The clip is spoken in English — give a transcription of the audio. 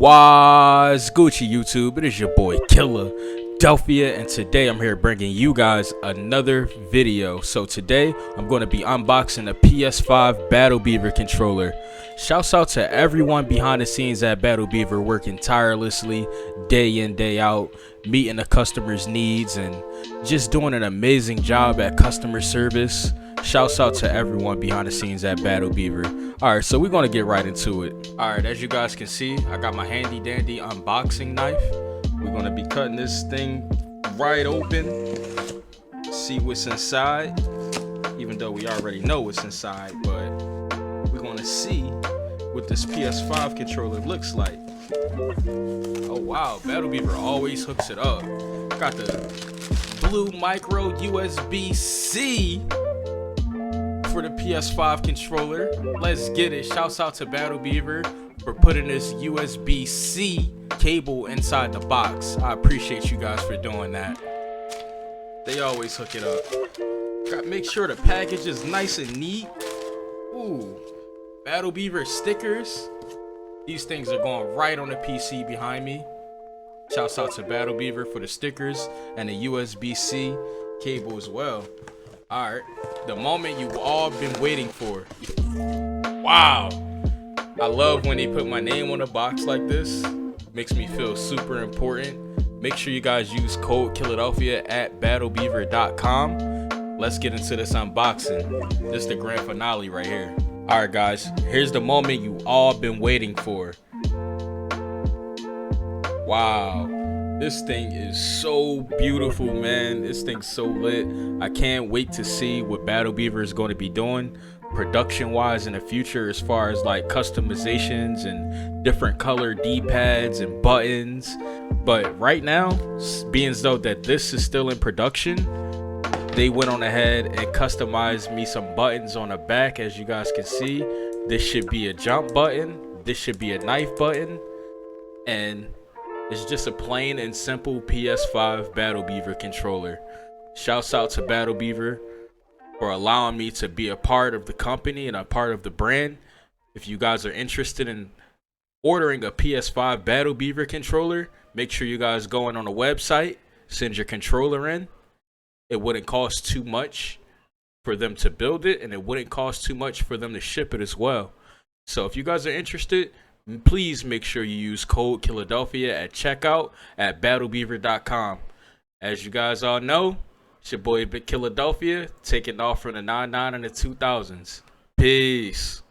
What's Gucci YouTube? It is your boy Killadelphia, and today I'm here bringing you guys another video. So today I'm going to be unboxing the PS5 Battle Beaver controller. Shouts out to everyone behind the scenes at Battle Beaver, working tirelessly day in day out, meeting the customers' needs and just doing an amazing job at customer service. Shouts out to everyone behind the scenes at Battle Beaver. Alright, so we're going to get right into it. Alright, as you guys can see, I got my handy dandy unboxing knife. We're going to be cutting this thing right open. See what's inside. Even though we already know what's inside, but we're going to see what this PS5 controller looks like. Oh wow, Battle Beaver always hooks it up. Got the blue micro USB-C for the PS5 controller. Let's get it. Shouts out to Battle Beaver for putting this USB-C cable inside the box. I appreciate you guys for doing that. They always hook it up. Got make sure the package is nice and neat. Ooh, Battle Beaver stickers. These things are going right on the PC behind me. Shouts out to Battle Beaver for the stickers and the USB-C cable as well. Alright, the moment you've all been waiting for. Wow, I love when they put my name on a box like this. Makes me feel super important. Make sure you guys use code Killadelphia at battlebeaver.com. Let's get into this unboxing. This is the grand finale right here. Alright guys, here's the moment you all been waiting for. Wow. This thing is so beautiful, man. This thing's so lit. I can't wait to see what Battle Beaver is going to be doing production wise in the future, as far as like customizations and different color D-pads and buttons. But right now, being as though that this is still in production, they went on ahead and customized me some buttons on the back. As you guys can see, this should be a jump button, this should be a knife button, and it's just a plain and simple PS5 Battle Beaver controller. Shouts out to Battle Beaver for allowing me to be a part of the company and a part of the brand. If you guys are interested in ordering a PS5 Battle Beaver controller, make sure you guys go on the website, send your controller in. It wouldn't cost too much for them to build it, and it wouldn't cost too much for them to ship it as well. So if you guys are interested, please make sure you use code Killadelphia at checkout at battlebeaver.com. As you guys all know, it's your boy Killadelphia taking off from the 99 and the 2000s. Peace.